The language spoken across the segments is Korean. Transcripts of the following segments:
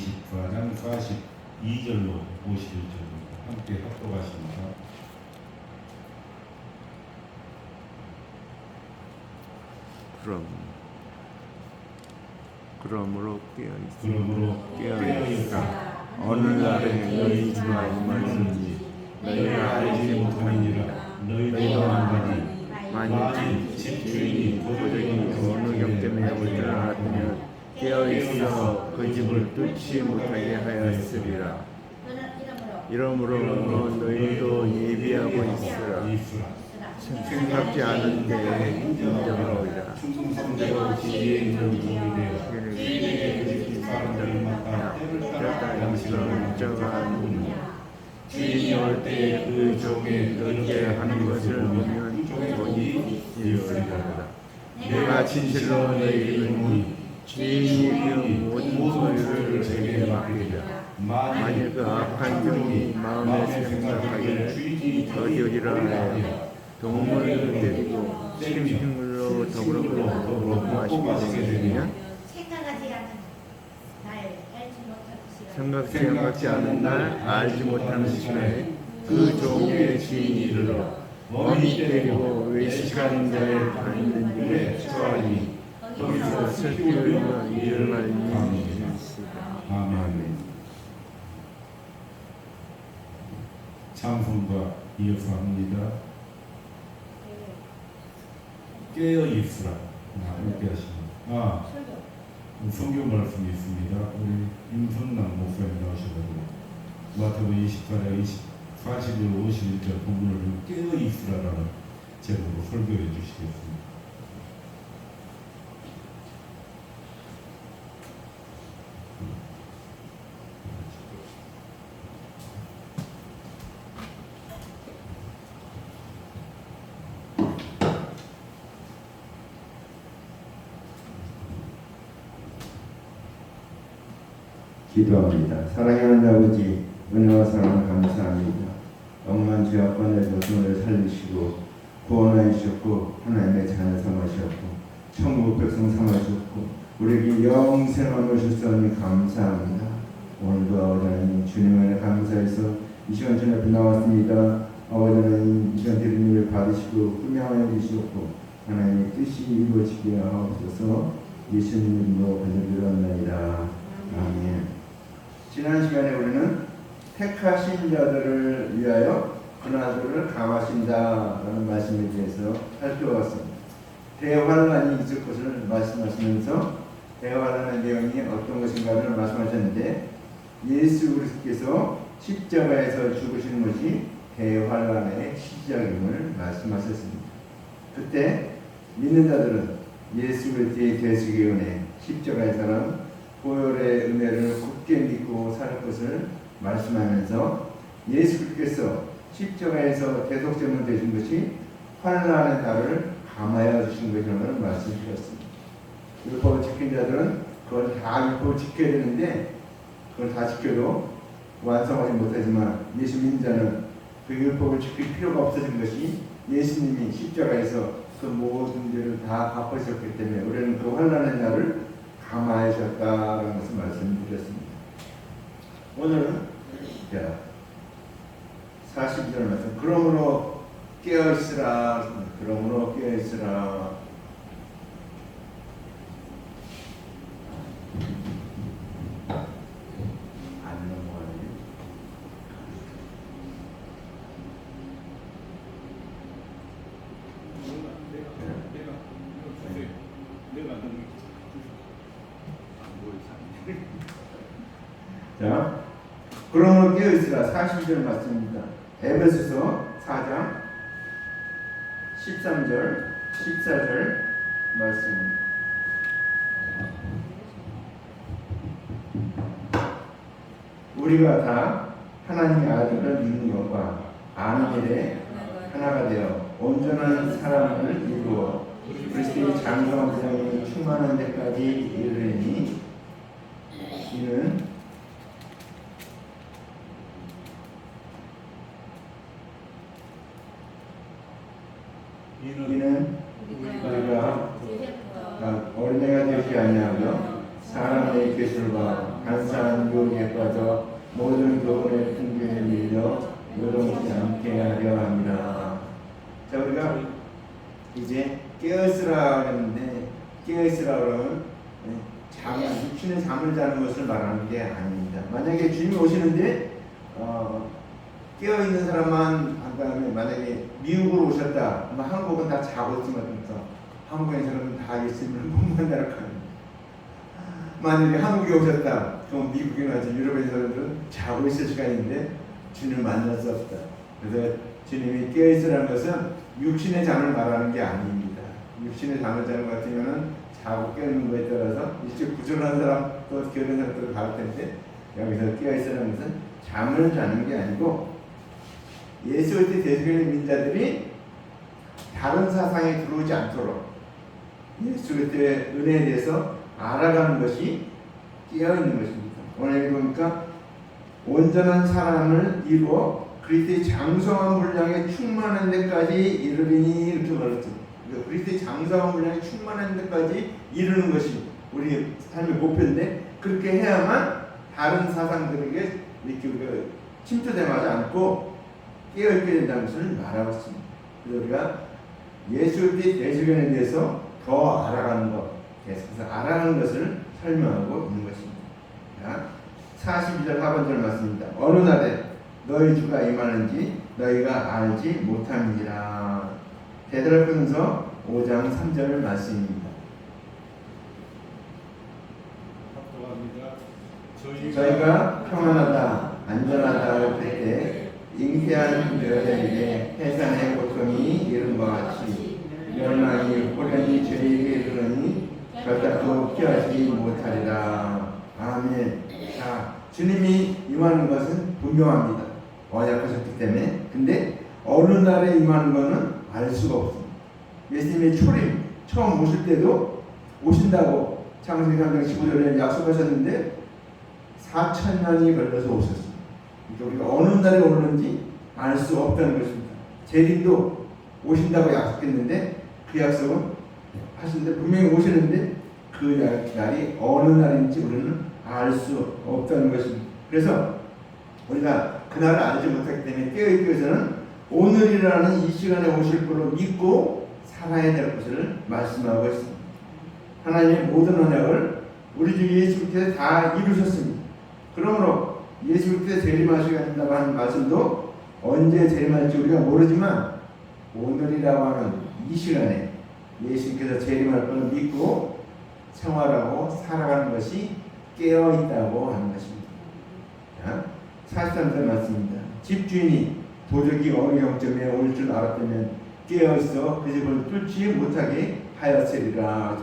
24장 42절로 51절입니다. 함께 합독하십니다. 그러므로 깨어있으라. 어느 날에 너희 주가 임하는지 너희가 알지 못하니라. 너희도 안다니 만일 집 주인이 도적이 어느 역tem에 올 줄 알았으면 깨어있어 그 집을 뚫지 못하게 하였으리라. 이러므로 너희도 예비하고 있으라. 생각지 않은 데에 인정하오리라. 충성되고 지혜에 있는 종이 되어 주인에게 사람들을 맡아 때를 양식을 인정하는 주인이 올 때 그 종의 그렇게 하는 것을 보면 본이 이르리라. 내가 진실로 너희에게 이르노니 주인이 모든 소유를 내게 맡기자. 만일 그 악한 종이 마음에 생각하기를 저지으리라 하여 동물을 때리고 식물로 더불어 마시게 되느냐? 생각지 않은 날 알지 못하는 시간에 그 종의 주인이 이르러 범이 때리고 외식하는 자의 받는 일에 처하니 거기서 슬피 흘리며 이를 말리니 아멘. 찬송과 이어서 합니다. 깨어 있으라. 함께 하십니다. 성경 말씀이 있습니다. 우리 임선남 목사님 나오셔가지고 마태복음 28장 40절 51절 본문을 깨어 있으라라는 제목으로 설교해 주시겠습니다. 기도합니다. 사랑하는 아버지, 은혜와 사랑 감사합니다. 억만 죄악과 조성을 살리시고 구원하여 주셨고 하나님의 자녀 삼으셨고 천국 백성 삼으셨고 우리에게 영생을 주셨으니 감사합니다. 오늘도 아버지 하나님 주님을 감사해서 이 시간 전 앞에 나왔습니다. 아버지 하나님 이 시간 드리는 일 받으시고 훈명하여 주시옵고 하나님의 뜻이 이루어지게 하옵소서. 예수님 이름으로 간절히 아멘. 지난 시간에 우리는 택하신 자들을 위하여 그나저를 감하신다라는 말씀에 대해서 살펴봤습니다. 대환란이 있을 것을 말씀하시면서 대환란의 내용이 어떤 것인가를 말씀하셨는데 예수 그리스도께서 십자가에서 죽으시는 것이 대환란의 시작임을 말씀하셨습니다. 그때 믿는 자들은 예수 그리스도의 대속의 은혜, 십자가에서는 보혈의 은혜를 굳게 믿고 살 것을 말씀하면서 예수 그리스도께서 십자가에서 대속제물 되신 것이 환난의 날을 감하여 주신 것이라는 말씀을 주셨습니다. 율법을 지킨 자들은 그걸 다 율법을 지켜야 되는데 그걸 다 지켜도 완성하지 못하지만 예수 믿는 자는 그 율법을 지킬 필요가 없어진 것이 예수님이 십자가에서 그 모든 죄를 다 갚으셨기 때문에 우리는 그 환난의 날을 감하셨다라는 것을 말씀드렸습니다. 오늘은 42절 말씀. 그러므로 깨어있으라. 그러므로 깨어있으라. 안 넘어가네. 자, 그러므로 깨어있으라. 40절 말씀입니다. 에베소서 4장 13절 14절 말씀입니다. 우리가 다 하나님의 아들을 믿는 것과 아는 일에 하나가 되어 온전한 사람을 이루어 그리스도의 장성한 분량이 충만한 데까지 이르리니 이는 우리가 어린애가 되지 아니하며 사람의 기술과 간사한 사람은 유혹에 빠져 모든 교훈의 풍경에 밀려 요동치 않게 하려 합니다. 자, 우리가 이제 깨어있으라 그랬는데, 깨어있으라 그러면 육신의 잠을 자는 것을 말하는 게 아닙니다. 만약에 주님이 오시는데 깨어있는 사람만 한 다음에, 만약에 미국으로 오셨다, 한국은 다 자고 있지만 한국인 사람은 다 예수님을 못 만나러 가는. 만약에 한국에 오셨다, 그럼 미국이나 유럽의 사람들은 자고 있을 시간인데 주님을 만날 수 없다. 그래서 주님이 깨어있으라는 것은 육신의 잠을 말하는 게 아닙니다. 육신의 잠을 자는 것 같으면은 자고 깨어있는 거에 따라서 일찍 부지런한 사람, 또 게으른 사람들을 가를 텐데, 여기서 깨어있으라는 것은 잠을 자는 게 아니고, 예수 때 대속의 민자들이 다른 사상에 들어오지 않도록 예수 때 은혜에 대해서 알아가는 것이 깨어있는 것입니다. 오늘 보니까 온전한 사람을 이루어 그리스도의 장성한 분량에 충만한 데까지 이르리니, 이렇게 말했죠. 그리스도의 장성한 분량에 충만한 데까지 이르는 것이 우리 삶의 목표인데, 그렇게 해야만 다른 사상들에게 이렇게 우리가 침투되지 않고 깨어있게 된다는 것을 말하고 있습니다. 그래서 우리가 예수 그리스도의 대속연에 대해서 더 알아가는 것, 계속해서 알아가는 것을 설명하고 있는 것입니다. 42절 하반절 말씀입니다. 어느 날에 너희 주가 임하는지 너희가 알지 못함이니라. 베드로전서 5장 3절 말씀입니다. 저희가 평안하다, 안전하다 할 때 잉태한 여자에게 해산의 고통이 이른과 같이 멸망이 호련히 저희에게 이르러니 결단코 피하지 못하리라. 아멘. 자, 주님이 임하는 것은 분명합니다. 언약하셨기 때문에. 근데 어느 날에 임하는 것은 알 수가 없습니다. 예수님의 초림 처음 오실 때도 오신다고 창세기 3장 15절에 약속하셨는데 4,000년이 걸려서 오셨습니다. 그러니까 우리가 어느 날에 오는지 알 수 없다는 것입니다. 재림도 오신다고 약속했는데 그 약속은 하시는데 분명히 오시는데 그 날이 어느 날인지 우리는 알 수 없다는 것입니다. 그래서 우리가 그날을 알지 못하기 때문에 깨어있기 위해서는 오늘이라는 이 시간에 오실 걸로 믿고 살아야 될 것을 말씀하고 있습니다. 하나님의 모든 언약을 우리 주 예수 그리스도에 다 이루셨습니다. 그러므로 예수 그리스도의 재림하시게 된다고 하는 말씀도 언제 재림할지 우리가 모르지만 오늘이라고 하는 이 시간에 예수님께서 재림할 것을 믿고 생활하고 살아가는 것이 깨어있다고 하는 것입니다. 43절 말씀입니다. 집주인이 도적이 어느 경점에 올 줄 알았다면 깨어있어 그 집을 뚫지 못하게 하였으리라.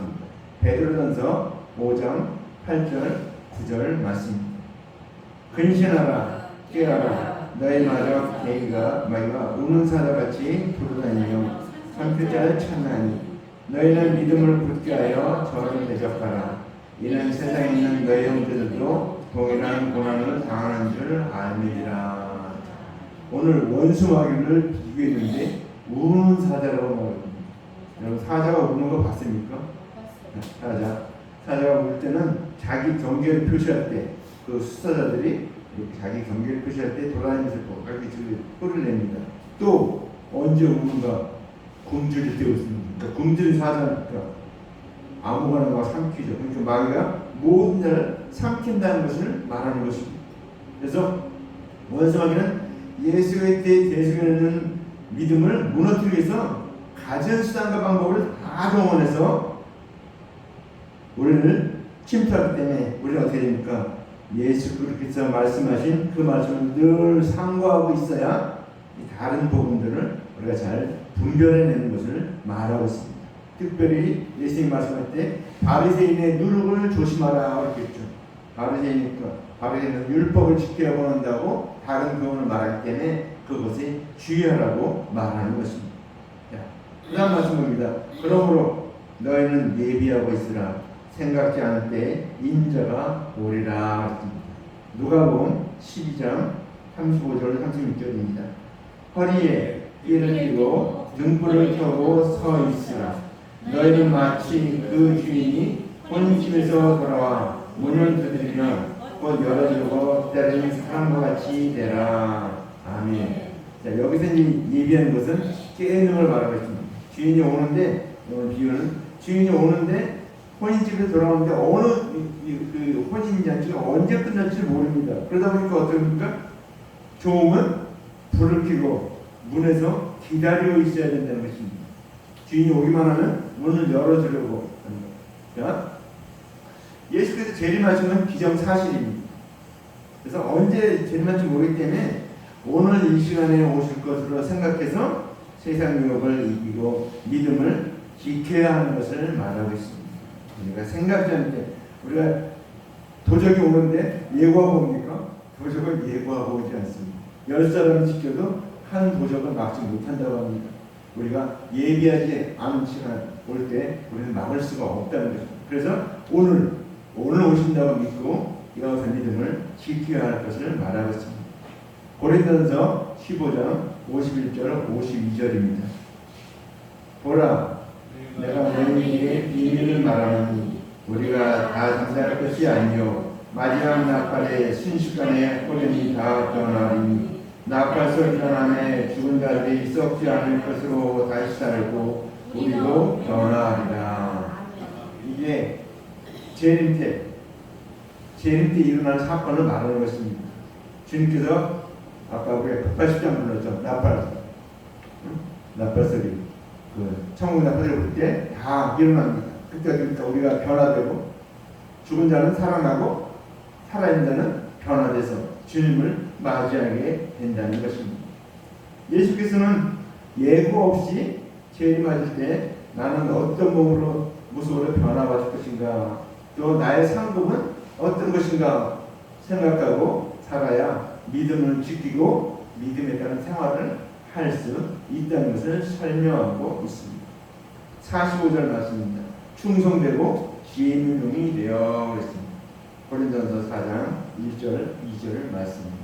베드로전서 5장 8절 9절 말씀입니다. 근신하라, 깨어라, 너희마저 마귀가 우는 사자같이 돌아다니며 상표자를 찾나니 너희는 믿음을 굳게 하여 저를 대적하라. 이는 세상에 있는 너희 형제들도 동일한 고난을 당하는 줄 알미리라. 오늘 원수 마귀를 비교했는데 우는 사자라고 말합니다. 여러분 사자가 우는 거 봤습니까? 사자가 울 때는 자기 경계를 표시할 때 그 수사자들이 자기 경계를 표시할 때 돌아다니면서 거기 소리를 냅니다. 또 언제 우는가? 굶주릴 때 웃습니다. 그러니까 굶주린 사자니까 아무거나 막 삼키죠. 그러니까 마귀가 모든 자를 삼킨다는 것을 말하는 것입니다. 그래서 원수 마귀는 예수의 대속에는 믿음을 무너뜨리기 위해서 가진 수단과 방법을 다 동원해서 우리를 침투하기 때문에 우리는 어떻게 됩니까? 예수 그리스도께서 말씀하신 그 말씀을 늘 상고하고 있어야 다른 복음들을 우리가 잘 분별해내는 것을 말하고 있습니다. 특별히 예수님 말씀할 때 바리새인의 누룩을 조심하라 그랬죠. 바리새인은 율법을 지켜야 원한다고 다른 교훈을 말하기 때문에 그것에 주의하라고 말하는 것입니다. 그 다음 말씀입니다. 그러므로 너희는 예비하고 있으라. 생각지 않을 때 인자가 오리라. 누가복음 12장 35절 36절입니다. 허리에 띠를 띠고 등불을 켜고 서 있으라. 너희는 마치 그 주인이 혼인집에서 돌아와 문을 두드리면 곧 열어주고 때로는 사람과 같이 되라. 아멘. 자, 여기서 예비한 것은 깨는 걸 말하고 있습니다. 주인이 오는데, 오늘 비유는 주인이 오는데 혼인집에 돌아오는데 어느 그 혼인잔치가 언제 끝날지 모릅니다. 그러다 보니까 어떻습니까? 종은 불을 켜고 문에서 기다리고 있어야 된다는 것입니다. 주인이 오기만 하면 문을 열어주려고 합니다. 자, 예수께서 재림하시면 기정사실입니다. 그래서 언제 재림할지 모르기 때문에 오늘 이 시간에 오실 것으로 생각해서 세상 유혹을 이기고 믿음을 지켜야 하는 것을 말하고 있습니다. 우리가 생각지 않게 우리가 도적이 오는데 예고하고 옵니까? 도적을 예고하고 오지 않습니다. 10사람을 지켜도 한 도적을 막지 못한다고 합니다. 우리가 예비하지 않은 시간 올 때 우리는 막을 수가 없다는 것입니다. 그래서 오늘 오신다고 믿고 이것을 믿음을 지켜야 할 것을 말하고 있습니다. 고린도전서 15장 51절 52절입니다. 보라, 내가 너희에게 비밀을 말하노니 우리가 다 잠잘 것이 아니요 마지막 나팔에 순식간에 호련이 다 변하리니 나팔 소리 전함에 죽은 자들이 썩지 않을 것으로 다시 살고 우리도 변하리라. 이게 재림 때 일어날 사건을 말하는 것입니다. 주님께서 아까 우리가 180장 불렀죠. 나팔 소리. 천국 나팔을 불 때 다 일어납니다. 그때 우리가 변화되고 죽은 자는 살아나고 살아있는 자는 변화돼서 주님을 맞이하게 된다는 것입니다. 예수께서는 예고 없이 재림하실 때 나는 어떤 모습으로 변화받을 것인가, 또 나의 상급은 어떤 것인가 생각하고 살아야 믿음을 지키고 믿음에 따른 생활을 할 수 있다는 것을 설명하고 있습니다. 45절 말씀입니다. 충성되고 지혜 있는 종이 되어 그랬습니다. 고린도전서 4장 1절 2절 말씀입니다.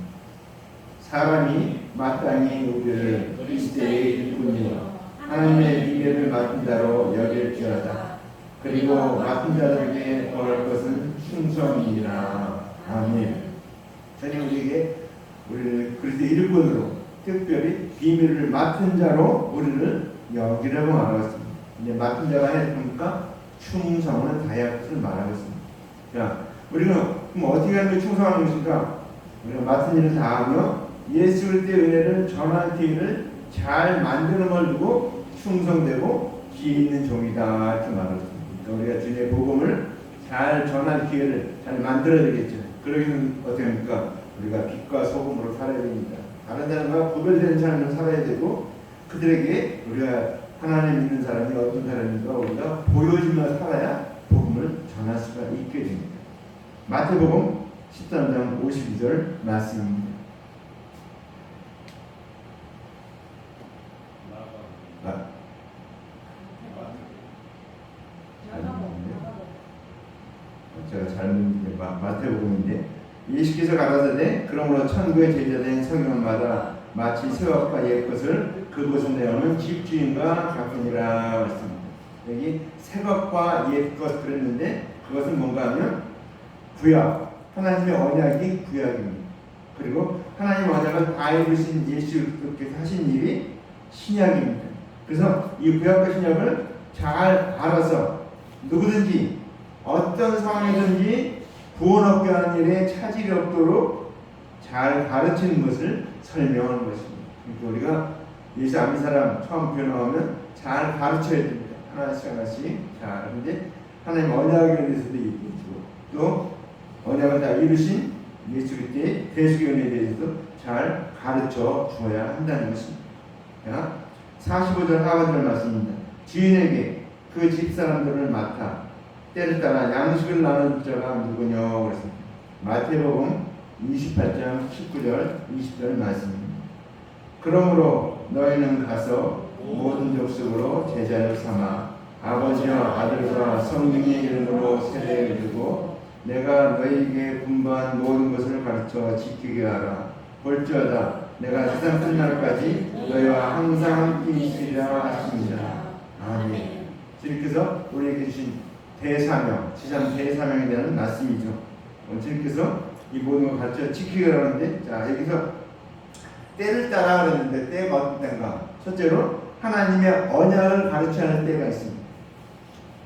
사람이 마땅히 우리를 그리스도의 일꾼이요 하나님의 비밀을 맡은 자로 여길지어다. 그리고 맡은 자들에게 더할 것은 충성이니라. 아멘. 주님 우리를 그리스도의 일꾼으로 특별히 비밀을 맡은 자로 우리를 여기라고 말하고 있습니다. 이제 맡은 자가 해야 됩니까? 충성을 다해야 할 것을 말하고 있습니다. 자, 우리는 그럼 어떻게 하는 게 충성하는 것인가? 우리가 맡은 일을 다하며 예수 그리스도의 은혜를 전할 기회를 잘 만드는 걸 두고 충성되고 지혜 있는 종이다 이렇게 말하고 있습니다. 그러니까 우리가 주님의 복음을 잘 전할 기회를 잘 만들어야 되겠죠. 그러기는 어떻게 합니까? 우리가 빛과 소금으로 살아야 됩니다. 다른 사람과 구별되는 삶을 살아야 되고 그들에게 우리가 하나님 믿는 사람이 어떤 사람인가 우리가 보여주며 살아야 복음을 전할 수가 있게 됩니다. 마태복음 13장 52절 말씀입니다. 제가 잘못 마태복음인데 예수께서 가라사대 그러므로 천국의 제자된 성령마다 마치 새것과 옛것을 그곳은 내어놓은 집주인과 같으니라 했습니다. 여기 새것과 옛것 그랬는데 그것은 뭔가 하면 구약, 하나님의 언약이 구약입니다. 그리고 하나님의 언약을 다 이루신 예수께서 하신 일이 신약입니다. 그래서 이 구약과 신약을 잘 알아서 누구든지 어떤 상황이든지 구원 얻게 하는 일에 차질이 없도록 잘 가르치는 것을 설명하는 것입니다. 그러니까 우리가 예수 안 믿는 사람 처음 변화하면 잘 가르쳐야 됩니다. 하나씩 잘. 근데 하나님 언약에 대해서도 얘기해주고 또 언약을 다 이루신 예수 그리스도의 대속의 은혜에 대해서도 잘 가르쳐 주어야 한다는 것입니다. 45절 하반절 말씀입니다. 주인에게 그 집사람들을 맡아 때를 따라 양식을 나눈 자가 누구냐 그랬습니다. 마태복음 28장 19절 20절 말씀입니다. 그러므로 너희는 가서 모든 족속으로 제자를 삼아 아버지와 아들과 성령의 이름으로 세례를 주고 내가 너희에게 분부한 모든 것을 가르쳐 지키게 하라. 볼지어다 내가 세상 끝날까지 너희와 항상 함께 있으리라 하십니다. 아멘. 주님께서 우리에게 주신 대사명, 지상 대사명에 대한 말씀이죠. 주님께서 이 모든 걸 가르쳐 지키라고 하는데, 자 여기서 때를 따라 그랬는데 때가 어떤 때인가? 첫째로 하나님의 언약을 가르쳐야 할 때가 있습니다.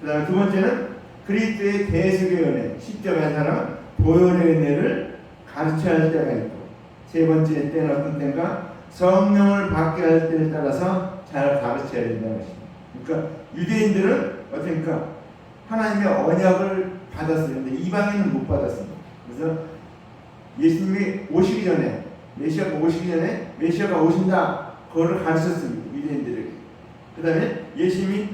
그 다음에 두 번째는 그리스도의 대속의 은혜, 십자가의 사랑, 보혈의 은혜를 가르쳐야 할 때가 있고, 세 번째 때는 어떤 때인가? 성령을 받게 할 때에 따라서 잘 가르쳐야 된다는 것입니다. 그러니까 유대인들은 어떻습니까? 하나님의 언약을 받았어요. 근데 이방인은 못 받았습니다. 그래서 예수님이 오시기 전에, 메시아가 오시기 전에 메시아가 오신다, 그거를 가르쳤습니다. 유대인들에게. 그 다음에 예수님이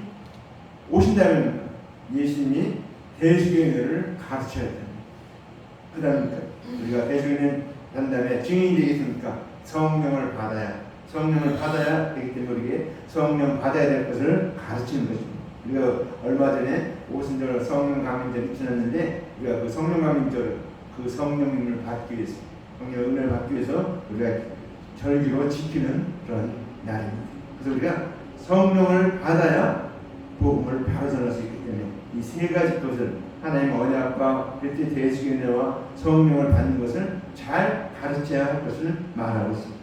오신다면 예수님이 대속의 은혜를 가르쳐야 됩니다. 그 다음에 우리가 대속의 은혜 한 다음에 증인이 되겠습니까? 성령을 받아야 되기 때문에 우리에게 성령 받아야 될 것을 가르치는 것입니다. 우리가 얼마 전에 오순절 성령 감임절을 지났는데, 우리가 그 성령 감임절, 그 성령을 받기 위해서, 성령 은혜를 받기 위해서 우리가 절기로 지키는 그런 날입니다. 그래서 우리가 성령을 받아야 복음을 바로 전할 수 있기 때문에 이 세 가지 것을, 하나님의 언약과 그리스도의 대속의 은혜와 성령을 받는 것을 잘 가르쳐야 할 것을 말하고 있습니다.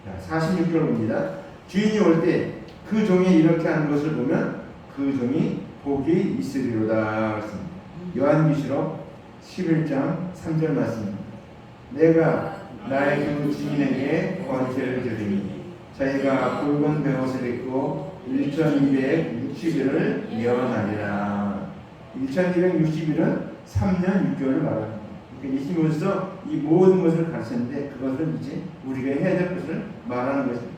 자, 46절 봅니다. 주인이 올 때 그 종이 이렇게 하는 것을 보면 그 종이 복이 있으리로다. 요한계시록 11장 3절 말씀입니다. 내가 나의 종 주인에게 권세를 주리니 저희가 붉은 베옷을 입고 1260일을 예언하리라. 1260일은 3년 6개월을 말합니다. 예수님으로서 이 모든 것을 가르쳤는데, 그것을 이제 우리가 해야 될 것을 말하는 것입니다.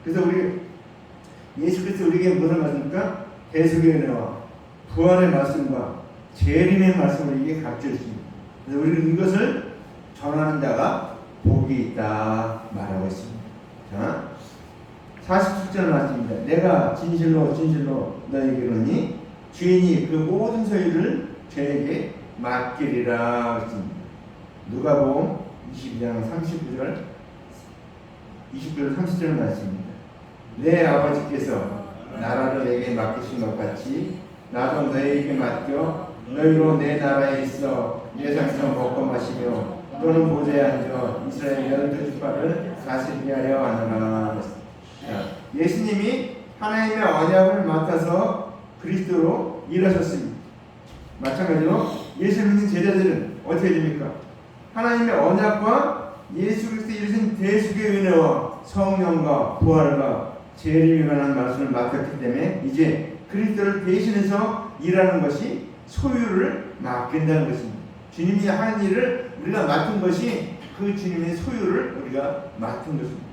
그래서 우리 예수 그리스도 우리에게 무엇을 말씀입니까? 대속의 은혜와 부활의 말씀과 재림의 말씀을 우리에게 가르쳐 주십니다. 그래서 우리는 이것을 전하는 자가 복이 있다 말하고 있습니다. 자, 47절 말씀입니다. 내가 진실로 진실로 너에게 이르노니 주인이 그 모든 소유를 저에게 맡기리라 했습니다. 누가복음 22장 39절 29절 30절 말씀입니다. 내 아버지께서 나라를 내게 맡기신 것 같이 나도 너에게 맡겨 너희로 내 나라에 있어 내 상에서 먹고 마시며 또는 보좌에 앉아 이스라엘 12지파를 다스리게 하려 하노라. 예수님이 하나님의 언약을 맡아서 그리스도로 일하셨습니다. 마찬가지로 예수 믿는 제자들은 어떻게 됩니까? 하나님의 언약과 예수 그리스도 이루신 대속의 은혜와 성령과 부활과 재림에 관한 말씀을 맡았기 때문에 이제 그리스도를 대신해서 일하는 것이 소유를 맡긴다는 것입니다. 주님이 하는 일을 우리가 맡은 것이 그 주님의 소유를 우리가 맡은 것입니다.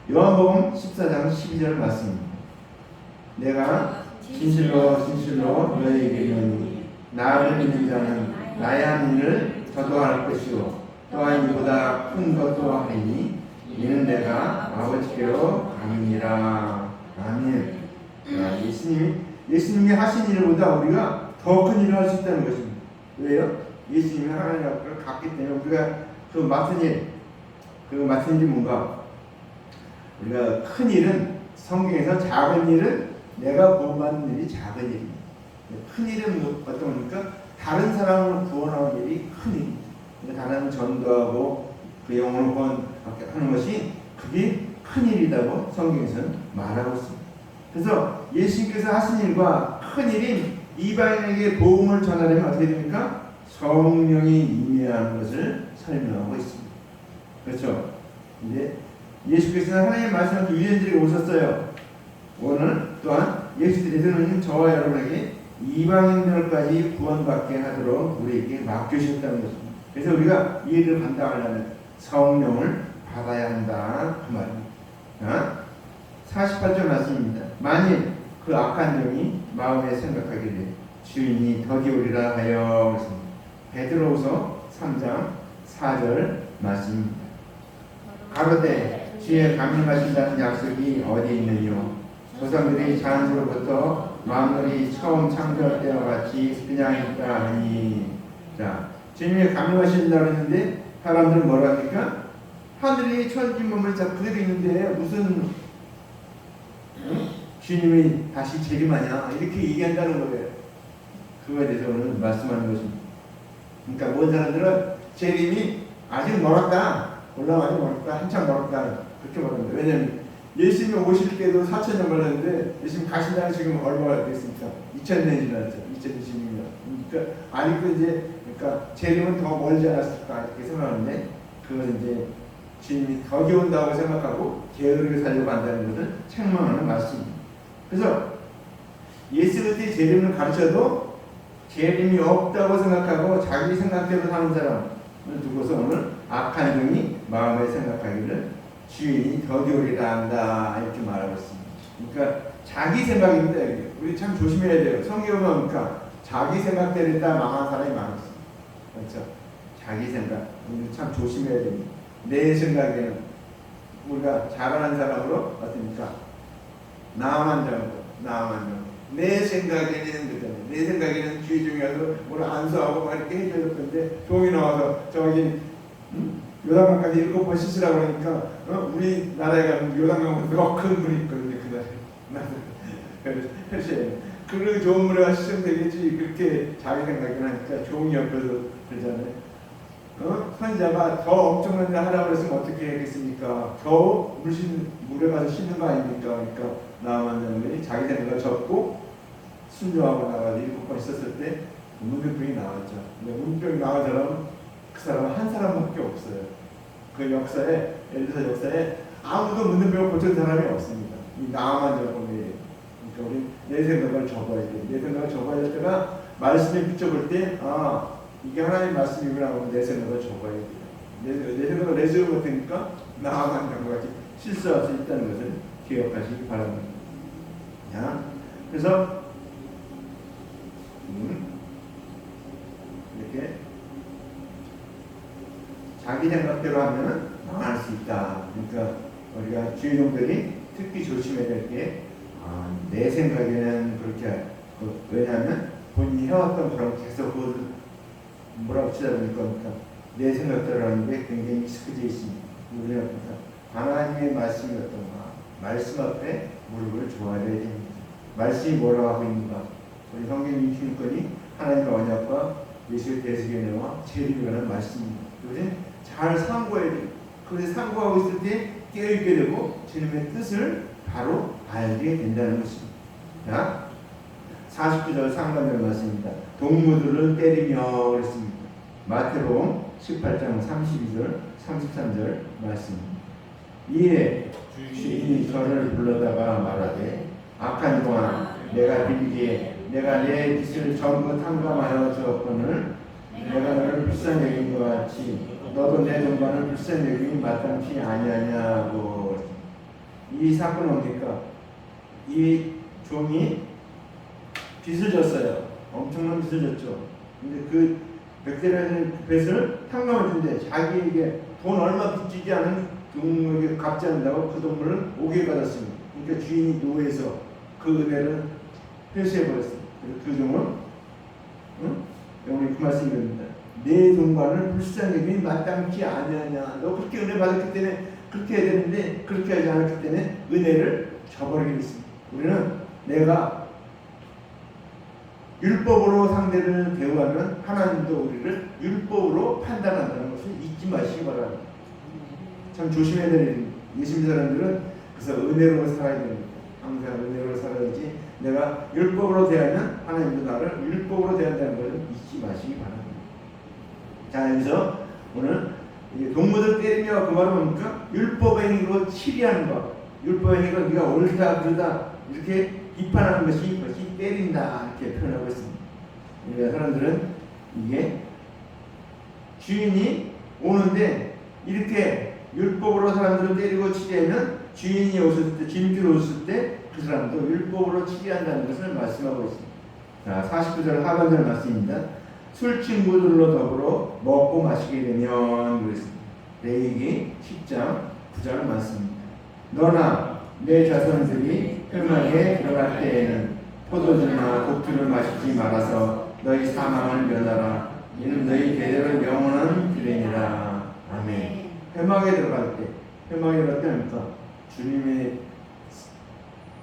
요한복음 14장 12절 말씀입니다. 내가 진실로 진실로 너희에게 이르노니 나를 믿는 자는 나의 한 일을 저도 할 것이요 또한 이보다 큰 것도 하리니 이는 내가 아버지께로 가느니라. 아멘. 예수님이 하신 일보다 우리가 더 큰 일을 할 수 있다는 것입니다. 왜요? 예수님이 하나님 앞을 갔기 때문에 우리가 그 맡은 일이 뭔가, 우리가 큰 일은, 성경에서 작은 일은 내가 구원받는 일이 작은 일입니다. 큰 일은 어떤 겁니까? 다른 사람을 구원하는 일이 큰 일입니다. 다른 전도하고 그 영혼을 구원하는 것이 그게 큰 일이라고 성경에서는 말하고 있습니다. 그래서 예수님께서 하신 일과 큰 일인 이방인에게 복음을 전하려면 어떻게 됩니까? 성령이 임재하는 것을 설명하고 있습니다. 그렇죠? 이제 예수께서는 하나님의 말씀을 유대인들에게 오셨어요. 오늘 또한 예수께서는 저와 여러분에게 이방인들까지 구원받게 하도록 우리에게 맡겨주셨다는 것입니다. 그래서 우리가 이 일을 감당하려면 성령을 받아야 한다 그 말입니다. 48절 말씀입니다. 만일 그 악한 영이 마음에 생각하기를 주인이 덕이 오리라 하여 그랬습니다. 베드로후서 3장 4절 말씀입니다. 가로되 주의 감림하신다는 약속이 어디 있느뇨? 조상들이 자연으로부터 만물이 처음 창조할 때와 같이 그냥 있다 하니. 자, 주님이 감림하신다고 했는데 사람들은 뭐라 합니까? 하늘이 천지 만물이 다 그대로 있는데 무슨 주님이 다시 재림하냐 이렇게 얘기한다는 거예요. 그거에 대해서 오늘 말씀하는 것입니다. 그러니까 모든 사람들은 재림이 아직 멀었다, 올라가지 멀었다, 한참 멀었다 그렇게 말합니다. 왜냐하면 예수님이 오실 때도 4,000년 걸렸는데 예수님 가신다는 지금 얼마가 됐습니까? 2000년이 지났죠. 2026년. 그러니까 아직도 이제 그러니까 재림은 더 멀지 않았을까 이렇게 생각하는데 그건 이제 주님이 덕이 온다고 생각하고 게으르게 살려고 한다는 것을 책망하는 말씀입니다. 그래서 예수 그리스도의 재림을 가르쳐도 재림이 없다고 생각하고 자기 생각대로 사는 사람을 두고서 오늘 악한 종이 마음에 생각하기를 주인이 덕이 오리라 한다 이렇게 말하고 있습니다. 그러니까 자기 생각입니다. 우리 참 조심해야 돼요. 성경에 보니까 자기 생각대로 했다 망한 사람이 많았어요. 그렇죠? 자기 생각. 우리 참 조심해야 됩니다. 내 생각에는 우리가 잘하는 사람으로 어떻습니까? 나만 잘하고 내 생각에는 그잖아요. 내 생각에는 주의 중에서 뭘 안수하고 막 이렇게 해줘야 될 건데 종이 나와서 저기 요단강까지 7번 씻으라고 그러니까 우리나라에 가면 요단강보다 더 큰 물이 있거든요. 그날에 헬시에 그 좋은 물에 가서 씻으면 되겠지 그렇게 자기 생각을 하니까 종이 옆에서 그러잖아요. 선지자가 더 엄청난 일 하라고 그랬으면 어떻게 하겠습니까? 겨우 물에 가서 씻는 거 아닙니까? 그러니까 나만 장면이 자기 생각을 접고 순종하고 나가서 7번 있었을 때 문둥병이 나왔죠. 근데 문둥병이 나온 사람은 그 사람은 한 사람밖에 없어요. 그 역사에 엘리사 역사에 아무도 문둥병을 고친 사람이 없습니다. 이 나만 장면이 그러니까 우리 내 생각을 접어야 돼. 내 생각을 접어야 될 때가 말씀에 비춰볼 때 이게 하나님의 말씀이구나 하고 내 생각을 접어야 돼요. 내 생각을 내세우지 못하니까 나만 장면같이 실수할 수 있다는 것을 기억하시기 바랍니다. 그래서 이렇게 자기 생각대로 하면 망할 수 있다. 그러니까 우리가 주인공들이 특히 조심해야 될 게 내 생각에는 그렇게 왜냐하면 본인이 해왔던 거랑 계속 그것을 몰아붙이다 보니까 내 생각대로 하는 게 굉장히 익숙해져 있습니다. 우리가 하나님의 말씀이 어떤가 말씀 앞에 무릎을 조아려야 됩니다. 말씀이 뭐라고 하고 있는가 우리 성경이 주권이 하나님의 언약과 예수의 대속의 은혜와 재림에 관한 말씀입니다. 우리는 잘 상고해야 돼요. 그래서 상고하고 있을 때 깨어있게 되고 주님의 뜻을 바로 알게 된다는 것입니다. 자, 49절 상반절 말씀입니다. 동무들을 때리며 그랬습니다. 마태복음 18장 32절 33절 말씀입니다. 이에 주인이 저를 불러다가 말하되 악한 종아 내가 빌기에 내가 내 빚을 전부 탕감하여 주었거늘 내가 너를 불쌍히 여긴 것 같이 너도 내 동반을 불쌍히 여김이 마땅치 아니하냐고. 이 사건은 뭡니까? 이 종이 빚을 졌어요. 엄청난 빚을 졌죠. 근데 그 백대라는 빚을 탕감해 준대. 자기에게 돈 얼마 빚지지 않은 동물에게 갚지 않는다고 그 동물을 5개 받았습니다. 그러니까 주인이 노예해서 그 은혜를 회수해버렸습니다. 그 종은 여러분이 그 말씀입니다. 내 동반을 불쌍히 여김이 마땅치 아니하냐. 너 그렇게 은혜 받았기 때문에 그렇게 해야 되는데 그렇게 하지 않았기 때문에 은혜를 저버리게 됐습니다. 우리는 내가 율법으로 상대를 대우하면 하나님도 우리를 율법으로 판단한다는 것을 잊지 마시기 바랍니다. 참 조심해야 되는 예수님 사람들은 그래서 은혜로 살아야 됩니다. 항상 은혜로 살아야지 내가 율법으로 대하면 하나님도 나를 율법으로 대한다는 것을 잊지 마시기 바랍니다. 자, 여기서 오늘 동무들 때리며 그 말은 뭡니까? 율법의 행위로 치리하는 것. 율법의 행위로 네가 옳다 그러다 이렇게 비판하는 것이 그것이 때린다 이렇게 표현하고 있습니다. 그러니까 사람들은 이게 주인이 오는데 이렇게 율법으로 사람들을 때리고 치리하면 주인이 오셨을 때 주인께서 오셨을 때 그 사람도 율법으로 치리한다는 것을 말씀하고 있습니다. 자, 49절 하반절 말씀입니다. 술 친구들로 더불어 먹고 마시게 되면 그랬습니다. 레위기 10장 9절 말씀입니다. 너나 내 자손들이 흑막에 들어갈 때에는 포도주나 곡주를 마시지 말아서 너희 사망을 면하라. 이는 너희 대대로 영원한 길이니라. 아멘. 회막에 들어갈 때 하니까 주님의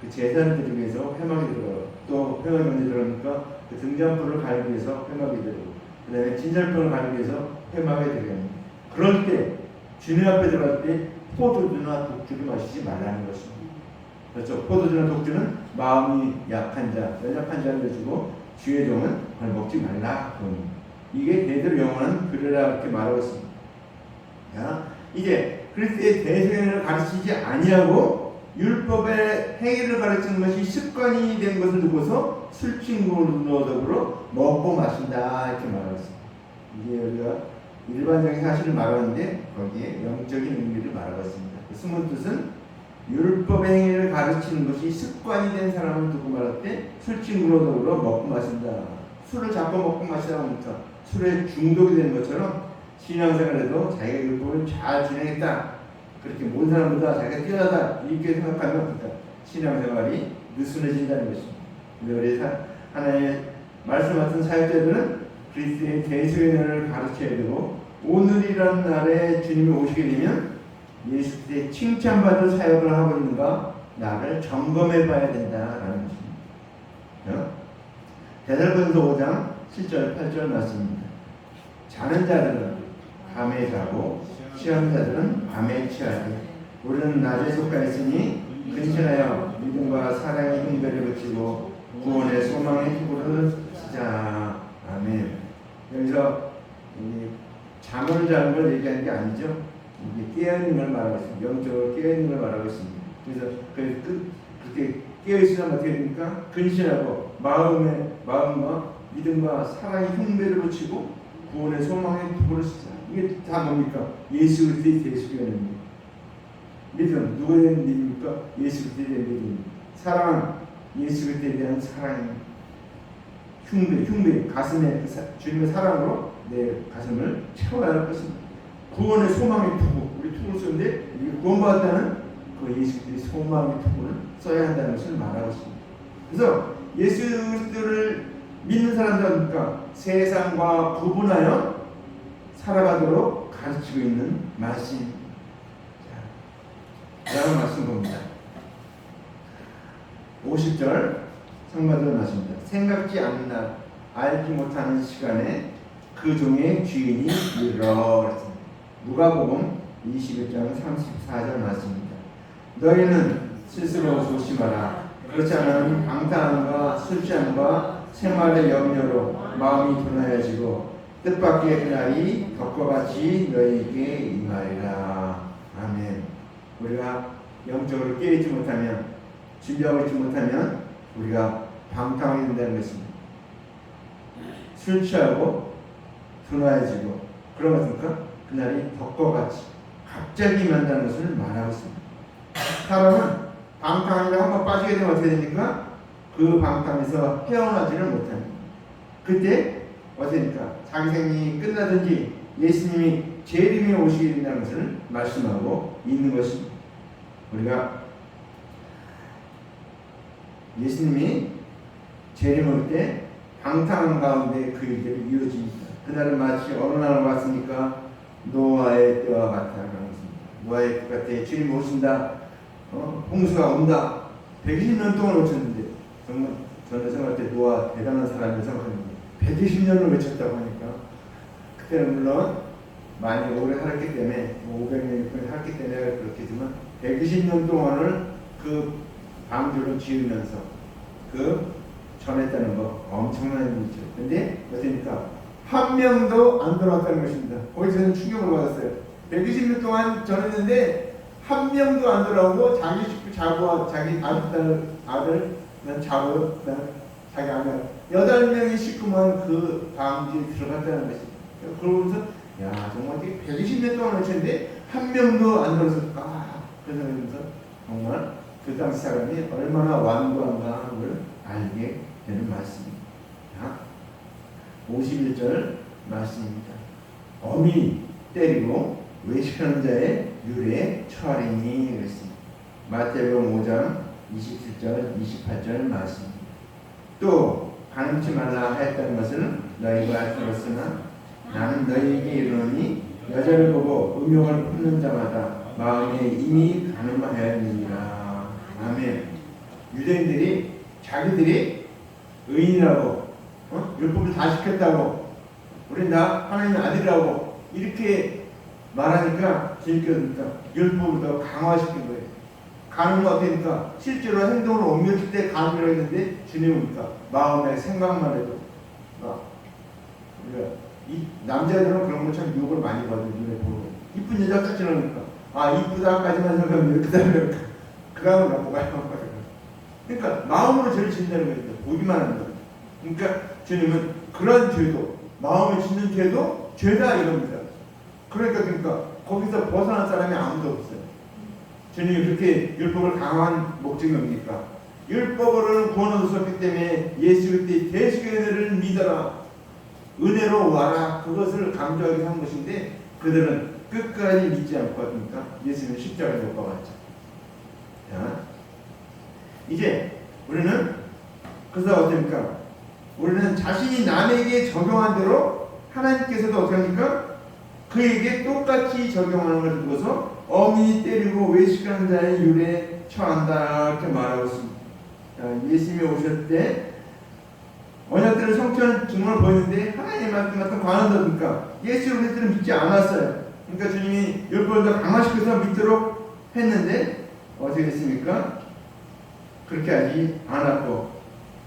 그 제사를 드리기 위해서 회막에 들어가요. 또 회막에 언제 들어가니까 그 등잔불을 갈기 위해서 회막에 들어가고 그 다음에 진설병을 가지고 해서 회막에 들어갑니다. 그럴 때 주님 앞에 들어갈 때 포도주나 독주를 마시지 말라는 것입니다. 그렇죠. 포도주나 독주는 마음이 약한 자, 연약한 자를 주고 주의 종은 그걸 먹지 말라. 이게 대대로 영원한 규례라 이렇게 말하고 있습니다. 자, 이제 그리스도의 대속행위를 가르치지 아니하고 율법의 행위를 가르치는 것이 습관이 된 것을 두고서 술친구로 더불어 먹고 마신다 이렇게 말하고 있습니다. 이게 우리가 일반적인 사실을 말하는데 거기에 영적인 의미를 말하고 있습니다. 그 숨은 뜻은 율법의 행위를 가르치는 것이 습관이 된 사람을 두고 말할 때 술친구로 더불어 먹고 마신다. 술을 자꾸 먹고 마시다 보니까 술에 중독이 되는 것처럼 신앙생활에도 자기가 율법을 잘 진행했다. 그렇게 모든 사람보다 자기가 뛰어나다. 이렇게 생각하면 신앙생활이 느슨해진다는 것입니다. 우리 하나님의 말씀 같은 사역자들은 그리스도의 대속행위를 가르쳐야 되고 오늘이라는 날에 주님이 오시게 되면 예수 그리스도의 칭찬받을 사역을 하고 있는가 나를 점검해 봐야 된다라는 것입니다. 데살로니가서 5장 7절 8절 말씀입니다. 자는 자들은 밤에 자고 취한 자들은 밤에 취하되 우리는 낮에 속하였으니 근신하여 믿음과 사랑의 흉배를 붙이고 구원의 소망의 투구를 쓰자. 아멘. 여기서 잠을 자는 걸 얘기하는 게 아니죠. 이게 깨어있는 걸 말하고 있습니다. 영적으로 깨어있는 걸 말하고 있습니다. 그래서 그렇게 깨어있으면 어떻게 됩니까? 근신하고 마음과 믿음과 사랑의 흉배를 붙이고 구원의 소망의 투구를 쓰자. 이게 다 뭡니까? 예수 그리스도의 대속행위입니다. 믿음, 누구에 대한 믿음입니까? 예수 그리스도에 대한 믿음입니다. 사랑은 예수 그리스도에 대한 사랑입니다. 흉배, 가슴에 주님의 사랑으로 내 가슴을 채워야 할 것입니다. 구원의 소망의 투구, 우리 투구를 쓰는데 구원받았다는 그 예수 그리스도의 소망의 투구를 써야 한다는 것을 말하고 있습니다. 그래서 예수 그리스도를 믿는 사람들은 세상과 구분하여 살아가도록 가르치고 있는 말씀입니다. 다음 말씀 봅니다. 50절 성마들 말씀입니다. 생각지 않는 날 알지 못하는 시간에 그 종의 주인이 이르러. 누가복음 21장 34절 말씀입니다. 너희는 스스로 조심하라. 그렇지 않으면 방탕함과 술취함과 생활의 염려로 마음이 둔하여지고 뜻밖의 그날이 덕과 같이 너희에게 임하리라. 아멘. 우리가 영적으로 깨어있지 못하면, 준비하고 있지 못하면 우리가 방탕하게 된다는 것입니다. 술 취하고 둔하여지고 그런 것입니까? 그날이 덕과 같이 갑자기 임한다는 것을 말하고 있습니다. 사람은 방탕하게 한번 빠지게 되면 어떻게 됩니까? 그 방탕에서 헤어나지를 못합니다. 그때 어떻게 됩니까? 자기 생이 끝나든지 예수님이 재림에 오시게 된다는 것을 말씀하고 있는 것입니다. 우리가 예수님이 재림 올 때 방탕한 가운데 그 일들이 이어집니다. 그날은 마치 어느 날 왔습니까? 노아의 때와 같다는 것입니다. 노아의 때 같아 주님 오신다. 홍수가 온다. 120년 동안 오셨는데 정말 저는 생각할 때 노아 대단한 사람이라고 생각합니다. 120년을 외쳤다고 하니까 그때는 물론 많이 오래 살았기 때문에 500년, 600년 살았기 때문에 그렇겠지만 120년 동안을 그 방주를 지으면서 그 전했다는 거 엄청난 일이죠. 근데 어떻습니까? 한 명도 안 들어왔다는 것입니다. 거기서는 충격을 받았어요. 120년 동안 전했는데 한 명도 안 들어오고 자기 식구 자부와 자기 아들 자부, 자기 아들 8명의 식구만 그 방주에 들어갔다는 것입니다. 그러면서 야 정말 120년 동안 하셨는데 한 명도 안 들어섰을까? 그러면서 정말 그 당시 사람이 얼마나 완고한가 를 알게 되는 말씀입니다. 51절 말씀입니다. 어미 때리고 외식하는 자의 유래에 처하리니 그랬습니다. 마태복음 5장 27절 28절 말씀입니다. 또 가늠치 말라 하였다는 것을 너희가 들었으나 나는 너희에게 이르노니 여자를 보고 음욕을 품는 자마다 마음에 이미 가늠하였느니라. 아멘. 유대인들이 자기들이 의인이라고 율법을 다 지켰다고 우린 다 하나님의 아들이라고 이렇게 말하니까 재밌게 율법을 더 강화시킨 거예요. 가늠은 어떻게니까 실제로 행동을 옮겼을 때 가늠이라고 했는데 주님은 마음의 생각만 해도 우리가 이 남자들은 그런 걸 참 유혹을 많이 받는 눈에 보고 이쁜 여자 딱 지나니까 이쁘다까지만 생각하면 이렇게 되면 그 다음은 넘어가요. 그러니까 마음으로 죄를 짓는다는 거예요. 보기만 하는 거예요. 그러니까 주님은 그런 죄도 마음에 짓는 죄도 죄다 이겁니다. 그러니까 거기서 벗어난 사람이 아무도 없어요. 주님이 그렇게 율법을 강화한 목적이 뭡니까? 율법으로는 구원을 얻었기 때문에 예수 그리스도의 대속의 은혜를 믿어라, 은혜로 와라, 그것을 강조하기 위한 것인데 그들은 끝까지 믿지 않고 왔습니까? 예수님은 십자가에 못 박았죠. 자, 이제 우리는 그래서 어떻습니까? 우리는 자신이 남에게 적용한 대로 하나님께서도 어떻게 합니까? 그에게 똑같이 적용하는 것을 두고서 어미 때리고 외식하는 자의 율에 처한다 이렇게 말하고 있습니다. 예수님이 오실 때 언약들을 성취하는 증언을 보였는데 하나님의 말씀 같은 관원들이니까 예수 그리스도를 믿지 않았어요. 그러니까 주님이 율법을 더 강화시켜서 믿도록 했는데 어떻게 됐습니까? 그렇게 하지 않았고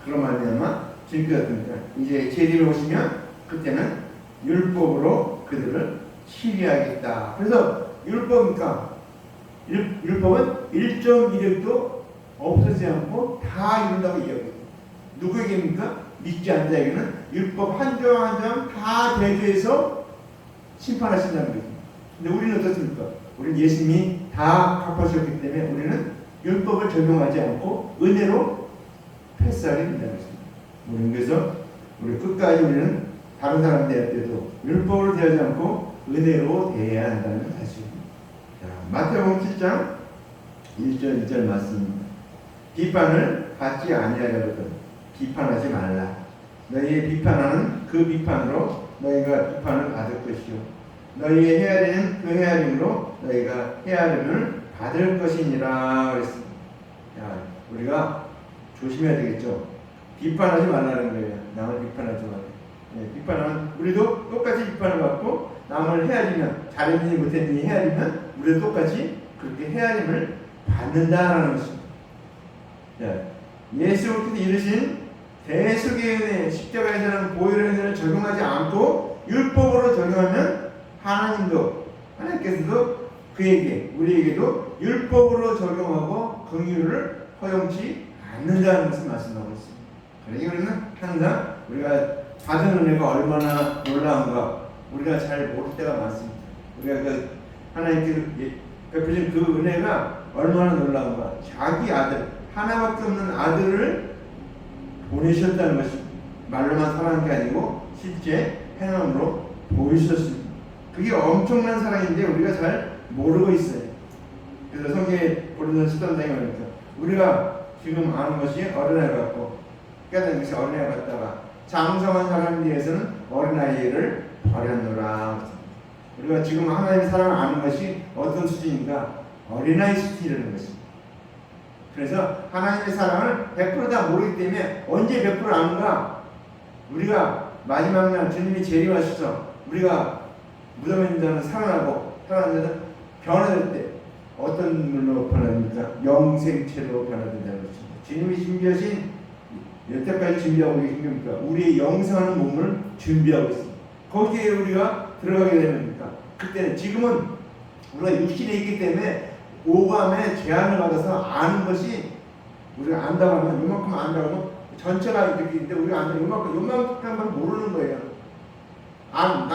그런 말이야마 주님께서 어떻습니까? 이제 제리로 오시면 그때는 율법으로 그들을 치리하겠다. 그래서 율법은 1.1획도 없어지지 않고 다 이룬다고 이야기해요. 누구에게입니까? 믿지 않는 자에게는 율법 한 점 한 점 다 대조해서 심판하신다는 거죠. 근데 우리는 어떻습니까? 우리는 예수님이 다 갚아주셨기 때문에 우리는 율법을 적용하지 않고 은혜로 패스하게 된다는 것입니다. 우리는 그래서 우리 끝까지 우리는 다른 사람 대할 때도 율법으로 대하지 않고 은혜로 대해야 한다는 사실입니다. 마태복음 7장 1절 2절 말씀입니다. 비판을 받지 아니하려거든 비판하지 말라. 너희의 비판하는 그 비판으로 너희가 비판을 받을 것이요 너희의 헤아리는 그 헤아림으로 너희가 헤아림을 받을 것이니라 그랬습니다. 우리가 조심해야 되겠죠. 비판하지 말라는 거예요. 남을 비판하지 말라. 비판하면 우리도 똑같이 비판을 받고 남을 헤아리면 잘했니 못했니 헤아리면 우리도 똑같이 그렇게 헤아림을 받는다라는 것입니다. 예수 그리스도 이르신 대속의 은혜 십자가에서는 보혈의 은혜를 적용하지 않고 율법으로 적용하면 하나님께서도 그에게 우리에게도 율법으로 적용하고 긍휼을 허용치 않는다는 것을 말씀하고 있습니다. 그러니까 우리는 항상 우리가 받은 은혜가 얼마나 놀라운가 우리가 잘 모를 때가 많습니다. 우리가 하나님께서 베푸신 그 은혜가 얼마나 놀라운가. 자기 아들 하나밖에 없는 아들을 보내셨다는 것이 말로만 사랑한 게 아니고 실제 행함으로 보이셨습니다. 그게 엄청난 사랑인데 우리가 잘 모르고 있어요. 그래서 성경에 고린도서 13장에 말합니다. 우리가 지금 아는 것이 어린아이 같고 깨닫는 것이 어린아이 같다가 장성한 사람에 대해서는 어린아이를 버렸노라. 우리가 지금 하나님의 사랑을 아는 것이 어떤 수준인가? 어린아이 수준이라는 것입니다. 그래서 하나님의 사랑을 100% 다 모르기 때문에 언제 100% 아는가? 우리가 마지막 날 주님이 재림하셔서 우리가 무덤에 있는 자는 살아나고 살아난 자는 변화될 때 어떤 물로 변화됩니까? 영생체로 변화된다는 것입니다. 주님이 준비하신 여태까지 준비하고 계신 겁니까? 우리의 영생하는 몸을 준비하고 있습니다. 거기에 우리가 들어가게 됩니까? 그때는 지금은 우리가 육신에 있기 때문에 오감에 제한을 받아서 아는 것이 우리가 안다고 하면 요만큼 안다고 하면 전체가 이렇게 있는데 우리가 안다고 요만큼만 모르는 거예요. 아는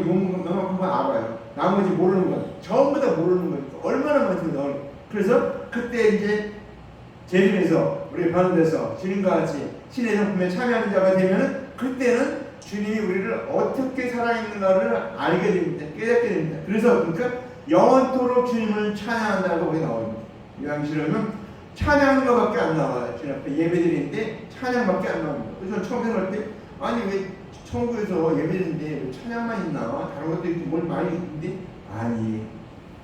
게 요만큼만 알아요. 나머지 모르는 거 전부 다 모르는 거예요. 얼마나 많습니까? 그래서 그때 이제 재림에서 우리 변화돼서 주님과 같이 신의 성품에 참여하는 자가 되면은 그때는 주님이 우리를 어떻게 살아있는가를 알게 됩니다. 깨닫게 됩니다. 그래서 그러니까 영원토록 주님을 찬양한다고 우리 나옵니다. 요한계시록은 찬양하는 것밖에 안 나와요. 주님 앞에 예배드리는데 찬양밖에 안 나옵니다. 그래서 처음 생각할 때 아니 왜 천국에서 예배드리는데 왜 찬양만 있나? 다른 것도 있고 뭘 많이 있는데 아니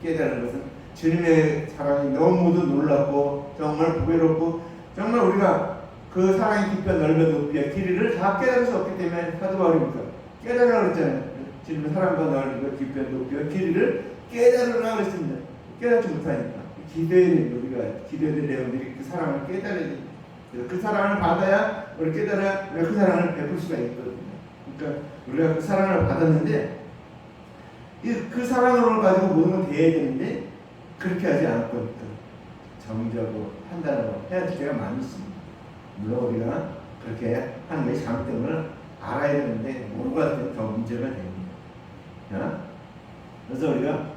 깨달은 것은 주님의 사랑이 너무도 놀랍고 정말 보배롭고 정말 우리가 그 사랑의 깊이와 넓은 높이와 길이를 다 깨달을 수 없기 때문에 사도 바울입니다. 깨달으라고 그랬잖아요. 주님은 사랑과 너를 깊여 높여 길이를 깨달으라고 그랬습니다. 깨닫지 못하니까 기도해야 됩니다. 우리가 기도해야 될 내용들이 그 사랑을 깨달아야 됩니다. 그래서 그 사랑을 받아야 우리 깨달아야 우리가 그 사랑을 베풀 수가 있거든요. 그러니까 우리가 그 사랑을 받았는데 그 사랑을 가지고 모든 걸 대해야 되는데 그렇게 하지 않고 정지하고 판단하고 해야 될 때가 많이 있습니다. 물론 우리가 그렇게 하는 게 잘못됨을 알아야 되는데 모르고 할 때는 더 문제가 됩니다. 그래서 우리가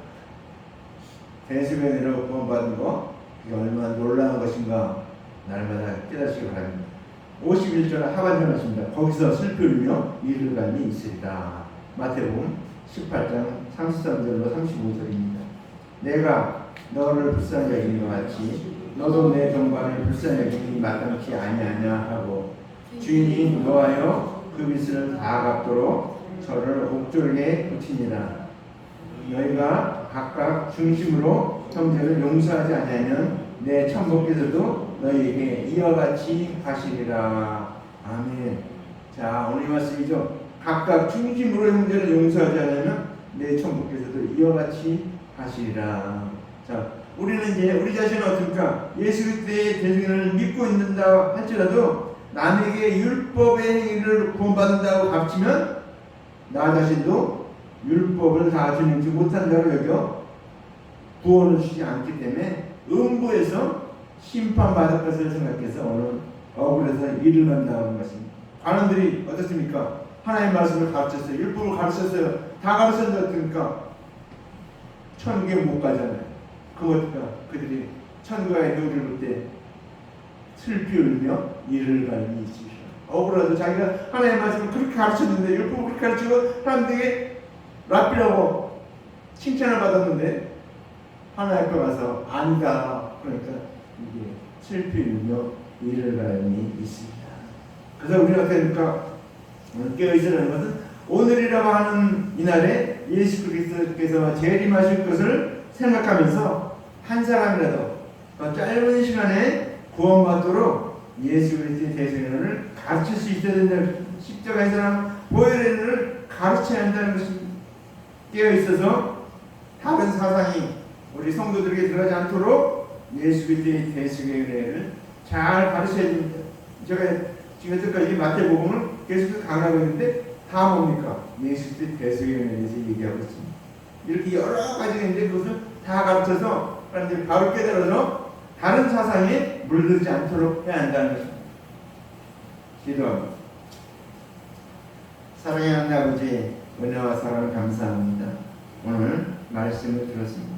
대수변으로 구원받은 거 이게 얼마나 놀라운 것인가 날마다 깨닫시기 바랍니다. 51절 하반절 말씀입니다. 거기서 슬피 울며 이를 감이 있으리라. 마태복음 18장 33절로 35절입니다. 내가 너를 불쌍히 여긴 것 같이 너도 내 종관을 불쌍히 여기니 마땅치 아니하냐 하고 주인이 노하여 그 빚을 다 갚도록 저를 옥졸게 붙이니라. 너희가 각각 중심으로 형제를 용서하지 아니하면 내 천부께서도 너희에게 이와 같이 하시리라. 아멘. 자, 오늘 말씀이죠. 각각 중심으로 형제를 용서하지 않으면 내 천부께서도 이와 같이 하시리라. 자, 우리는 이제 우리 자신은 어떻습니까? 예수 그리스도의 대승을 믿고 있는다 할지라도 남에게 율법의 행위를 구원받는다고 값치면 나 자신도 율법을 다 지키지 못한 자로 여겨 구원을 주지 않기 때문에 음부에서 심판받을 것을 생각해서 오늘 억울해서 일을 만나는 것입니다. 관원들이 어떻습니까? 하나님의 말씀을 가르쳤어요. 율법을 가르쳤어요. 다 가르쳤는데 어떻습니까? 천국에 못 가잖아요. 그들이 천국에 누리를 볼 때 슬피 울며 이를 갈미 있으시라. 억울하죠. 자기가 하나님의 말씀을 그렇게 가르쳤는데 율법을 그렇게 가르치고 사람들에게 랍비라고 칭찬을 받았는데 하나님 앞에 가서 아니다. 그러니까 이게 슬피 울며 이를 갈미 있습니다. 그래서 우리가 어떻게 됩니까? 깨어있으라는 것은 오늘이라고 하는 이날에 예수 그리스도께서 재림하실 것을 생각하면서 한 사람이라도 더 짧은 시간에 구원받도록 예수 그리스도의 대승을 가르칠 수 있어야 된다. 십자가에서 보혈을 가르쳐야 한다는 것입니다. 깨어있어서 다른 사상이 우리 성도들에게 들어가지 않도록 예수 그리스도의 대승의 은혜를 잘 가르쳐야 됩니다. 제가 지금 여태까지 마태복음을 계속 강하고 있는데 다 뭡니까? 예수 그리스도의 대승의 은혜에 대해서 얘기하고 있습니다. 이렇게 여러 가지가 있는데 그것을 다 가르쳐서 사람들이 바로 깨달아서 다른 사상에 물들지 않도록 해야 한다는 것입니다. 기도합니다. 사랑하는 아버지, 은혜와 사랑을 감사합니다. 오늘 말씀을 들었습니다.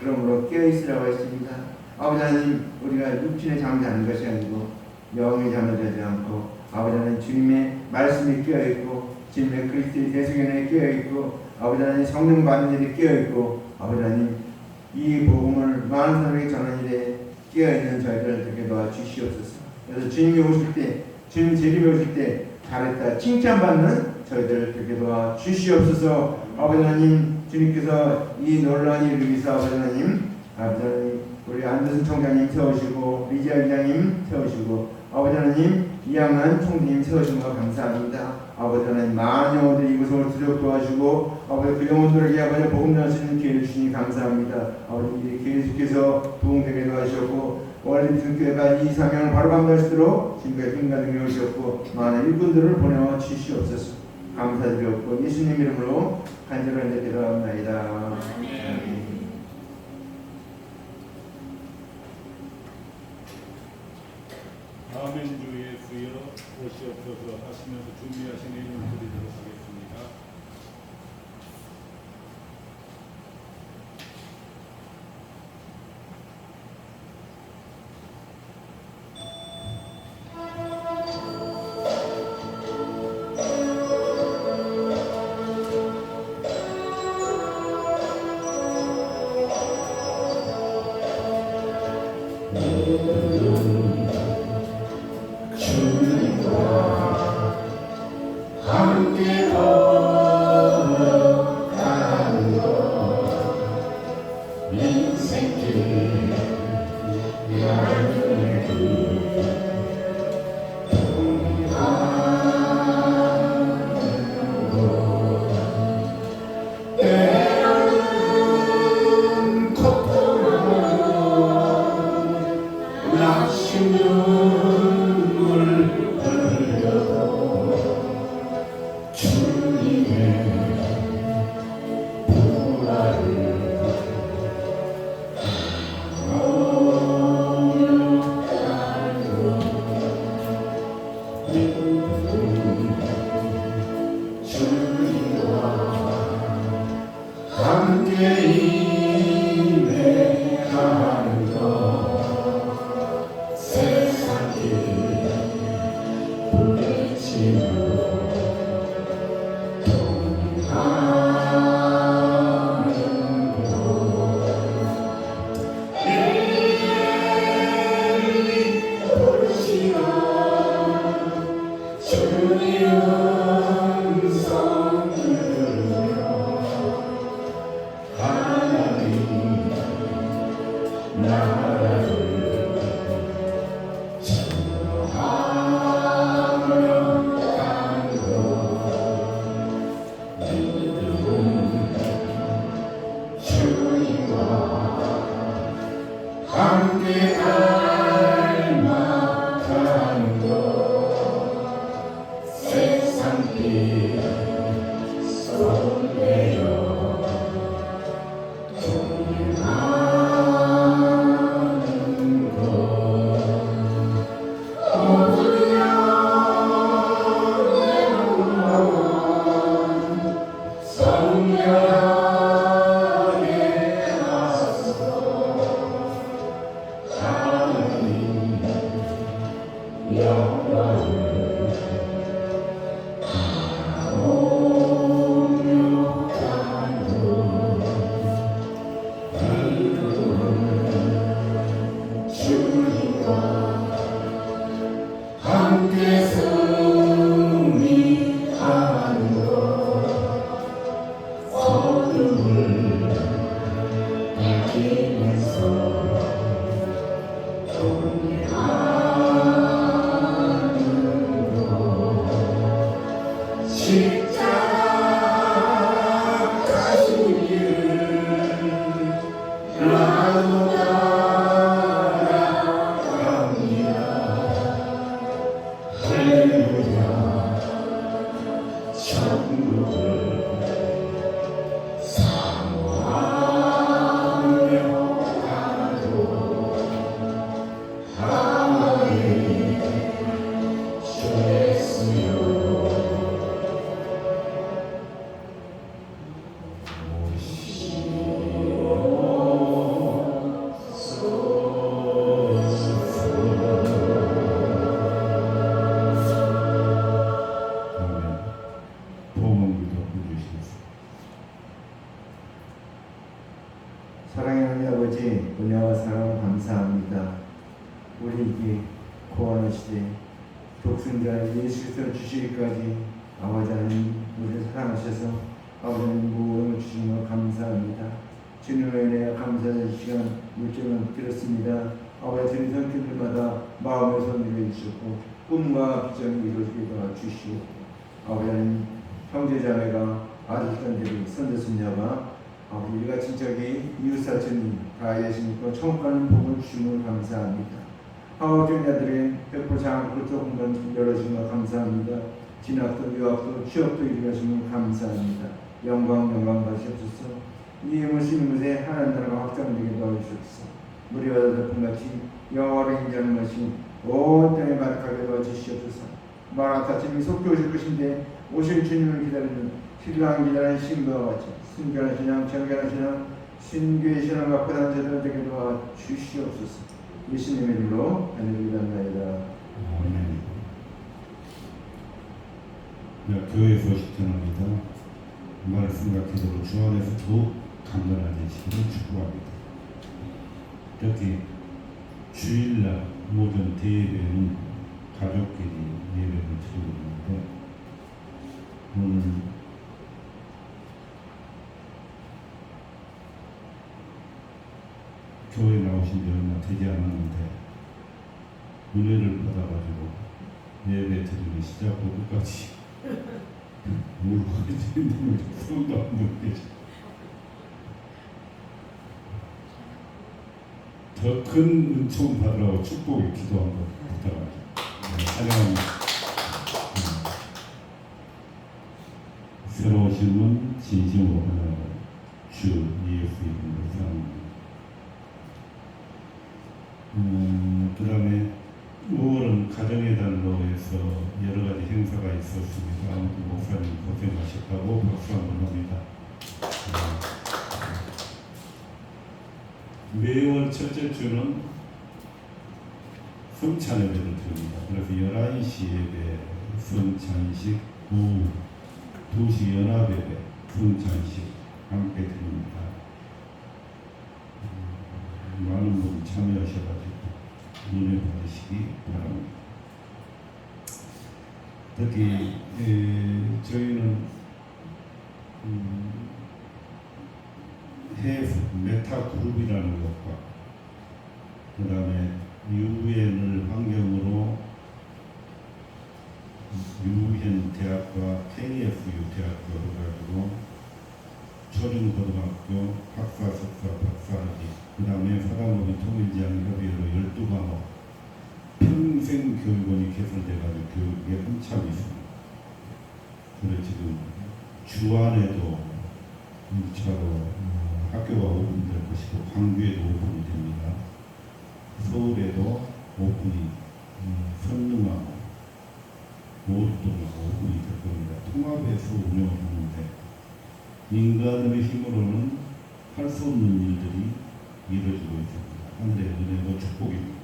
그러므로 깨어있으라고 했습니다. 아버지 하나님, 우리가 육신의 잠이 자는 것이 아니고 영의 잠을 자지 않고 아버지 하나님 주님의 말씀이 깨어있고 주님의 그리스도의 대승연에 깨어있고 아버지 하나님 성령 받는 일이 깨어있고 아버지 하나님 이 복음을 많은 사람에게 전하는 일에 깨어있는 저희들 되게 도와주시옵소서. 그래서 주님이 오실 때, 주님 재림이 오실 때 잘했다 칭찬받는 저희들 되게 도와주시옵소서. 아버지 하나님, 주님께서 이 놀라운 일을 위해서 아버지 하나님, 우리 안드슨 총장님 세우시고 리지아 기자님 세우시고 아버지 하나님 이양한 총장님 세우신 거 감사합니다. 아버지 하나님 많은 영혼들이 이곳을 두렵 도와주고 아버지 그 영혼들에게 아버지 복음 전할 수 있는 기회를 주시니 감사합니다. 아버지 계속해서 부흥되게 도와주셨고 원래 주님께가 이 사명을 바로 감당할 수 있도록 지금까지 힘과 능력을 주셨고 많은 일꾼들을 보내와 주시옵소서. 감사드렸고 예수님 이름으로 간절하게 기도합니다. 아멘. 주 예수여 오시옵소서 하시면서 준비하신 이름을 드리도록 하겠습니다. 사랑하는 아버지, 은혜와 사랑 감사합니다. 우리에게 구원하시되 독생자 예수 그리스도를 주시기까지 아버지 하나님 우리를 사랑하셔서 아버지 하나님 구원을 주신 것 감사합니다. 주님의 은혜와 감사의 시간 물정을 드렸습니다. 아버지 주님 성길들마다 마음의 손을 주셨고 꿈과 비전을 이루어지게 도와주시고 아버지 하나님 형제자매가 아들딸들이 선대손자가 아버지 우리가 친척이 이웃사촌이 다 예수님과 천국 가는 복을 주심을 감사합니다. 하와주자들의 백보 장학도 조금 열어주신 것 감사합니다. 진학도 유학도 취업도 이루어주신 것 감사합니다. 영광 받으시옵소서. 이 무신 곳에 하나님 나라가 확장되게 도와주시옵소서. 무리와 덕분같이 여호와를 인정하는 것이 온 땅에 가득하게 도와주시옵소서. 마라타쯤이 속히 오실 것인데 오실 주님을 기다리는 신랑 기다리는 신부와 같이 순결한 신앙, 정결한 신앙, 신교의 신앙 갖고 다니는 자들 되게 도와주시옵소서. 예수님의 이름으로 기도합나이다. 아멘. 교회 소식 전합니다. 말씀과 기도로 주 안에서 더욱 강건해지시기를 축복합니다. 특히 주일날 모든 대예배는 가족끼리 예배를 드리고 있는데 오늘 교회 나오신 지 얼마 되지 않았는데 은혜를 받아가지고 예배 드리기 시작하고 끝까지 울고 계시는 손도 안 들고 계시. 더 큰 은총 받으라고 축복의 기도 한번 부탁합니다. 찬양합니다. 새로우신 분 진심으로 주 예수 이름으로 사랑합니다. 그 다음에 5월은 가정의 달로 해서 여러 가지 행사가 있었습니다. 목사님 고생하셨다고 박수 한번 합니다. 매월 첫째 주는 성찬 예배를 드립니다. 그래서 11시 예배 성찬식, 오후 2시 연합 예배 성찬식 함께 드립니다. 많은 분이 참여하셔가지고 은혜 받으시기 바랍니다. 특히 저희는 메타 그룹이라는 것과 그 다음에 유엔을 환경으로 유엔 대학과 KFU 대학교 해가지고 초중고등학교 박사, 석사, 박사학위 그 다음에 사단법인 통일지향협의회로 12과목 평생교육원이 개설돼가지고 교육에 한참 있습니다. 그래서 지금 주안에도 1차로 학교가 오픈될 것이고 광주에도 오픈이 됩니다. 서울에도 오픈이 선릉하고 모두동하고 오픈이 될 겁니다. 통합해서 운영을 하는데 인간의 힘으로는 할 수 없는 일들이 이루어지고 있습니다. 하늘의 은혜와 축복입니다.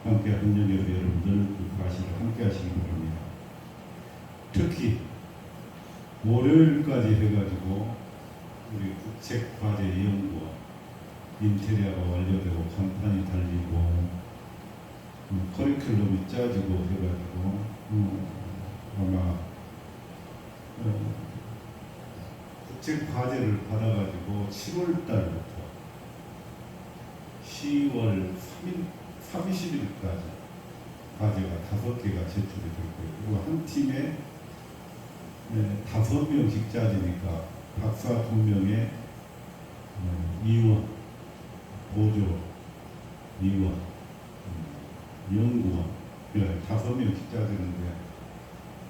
함께 한영협 여러분들 그 과실을 함께 하시기 바랍니다. 특히 월요일까지 해가지고 우리 국책과제연구원 인테리어가 완료되고 간판이 달리고 커리큘럼이 짜지고 해가지고 아마 국책과제를 받아가지고 7월 달부터 10월 30일까지 과제가 5개가 제출이 될 거예요. 그리고 한 팀에 5명씩 짜지니까 박사 2명에 이원, 보조, 이원, 연구원 5명씩 짜지는데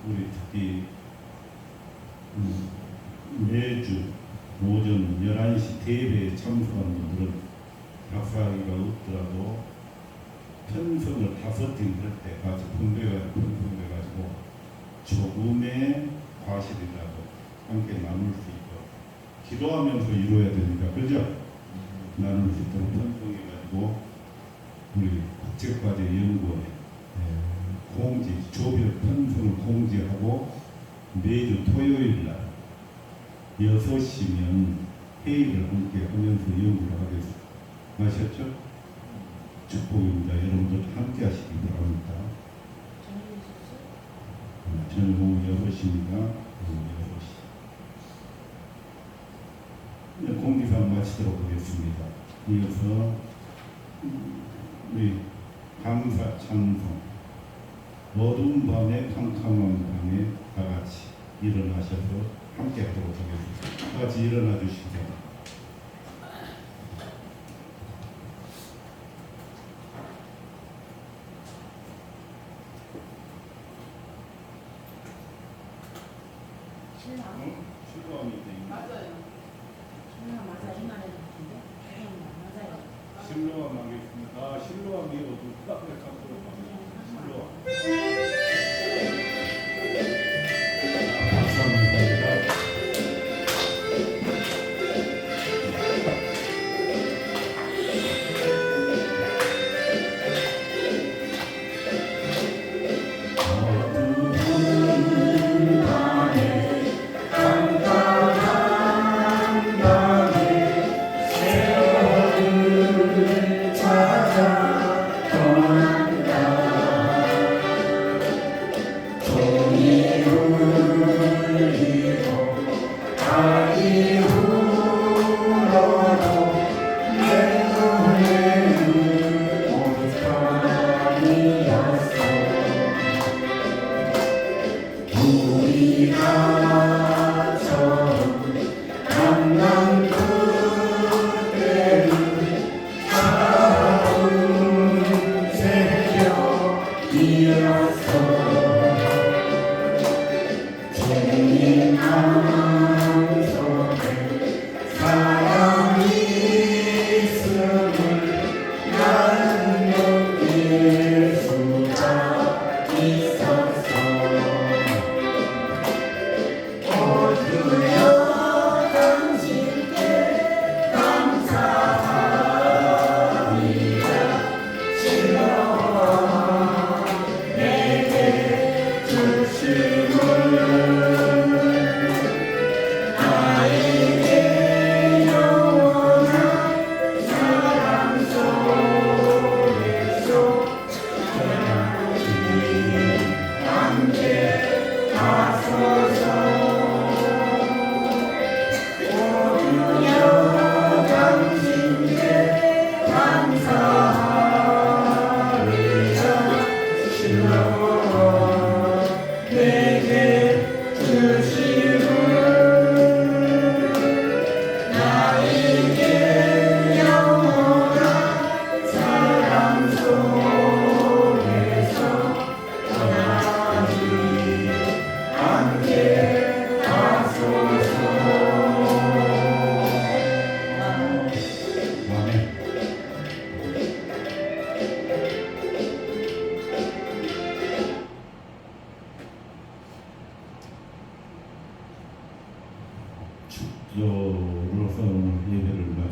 우리 특히 매주 오전 11시 대회에 참석하는 분들은 박사학위가 없더라도 편성을 5팀 할 때 같이 편성돼가지고 조금의 과실이라도 함께 나눌 수 있도록 기도하면서 이루어야 되니까 그죠? 나눌 수 있도록 편성해가지고 우리 국책과제연구원에 공지, 조별 편성을 공지하고 매주 토요일 날 6시면 회의를 함께 하면서 연구를 하겠습니다. 아셨죠? 축복입니다. 여러분들 함께 하시기 바랍니다. 저는 오후 6시입니다. 오후 6시. 공기상 마치도록 하겠습니다. 이어서 우리 감사 찬송 어두운 밤에 캄캄한 밤에 다 같이 일어나셔서 함께 하도록 하겠습니다. 다 같이 일어나 주시죠. 실로암이 돼. 맞아요. 신랑 맞아 이 말에 같은데? 맞아요. 실로암 하겠습니다. 실로암이 어두 카페 카페로 실로암. 찾아 떠난다.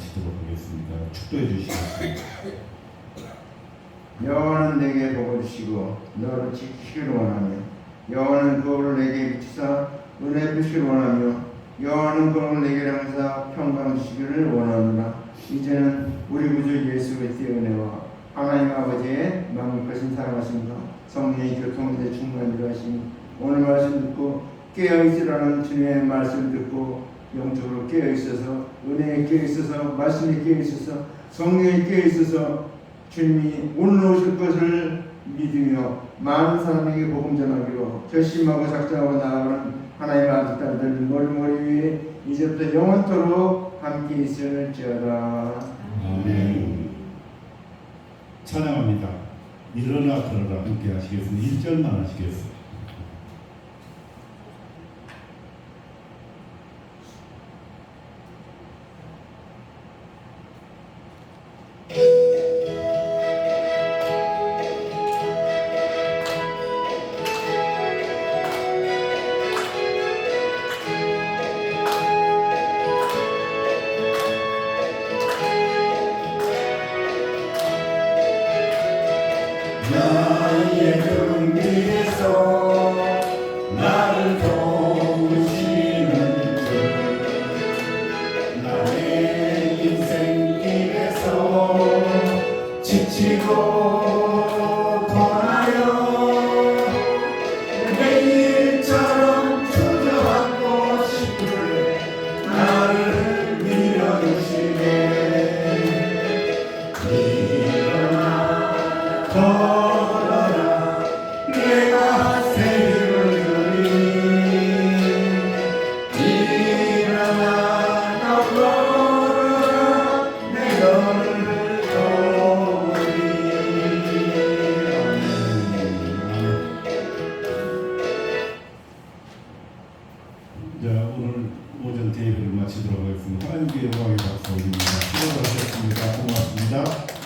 마치도록 하겠습니다. 축도해 주시겠습니다. 여호와는 내게 복을 주시고 너를 지키기를 원하며 여호와는 그를 내게 비추사 은혜 주시기를 원하며 여호와는 그를 내게 항사 평강 주시기를 원하노라. 이제는 우리 구주 예수 그리스도의 은혜와 하나님 아버지의 마음 크신 사랑하심과 성령의 교통에 충만히 하심이 오늘 말씀 듣고 깨어있으라는 주님의 말씀 듣고 영적으로 깨어있어서 은혜에 깨어있어서 말씀에 깨어있어서 성령에 깨어있어서 주님이 오늘 오실 것을 믿으며 많은 사람에게 복음 전하기로 결심하고 작정하고 나아가는 하나님의 아들 딸들 머리머리 위에 이제부터 영원토록 함께 있을지어다. 아멘. 찬양합니다. 일어나 걸어라 함께 하시겠습니다. 1절만 하시겠습니다. 나의 등 위에서 나를 도우시는 주 나의 인생길에서 지치고 권하여 내일처럼 주저앉고 싶을 나를 밀어주시네 걸어라 내가 새 힘을 주니 일어나 너 걸어라 내 너를 도우리. 자, 오늘 오전 대회를 마치도록 하겠습니다. 하나님께 영광의 박수 올립니다. 수고하셨습니다. 고맙습니다.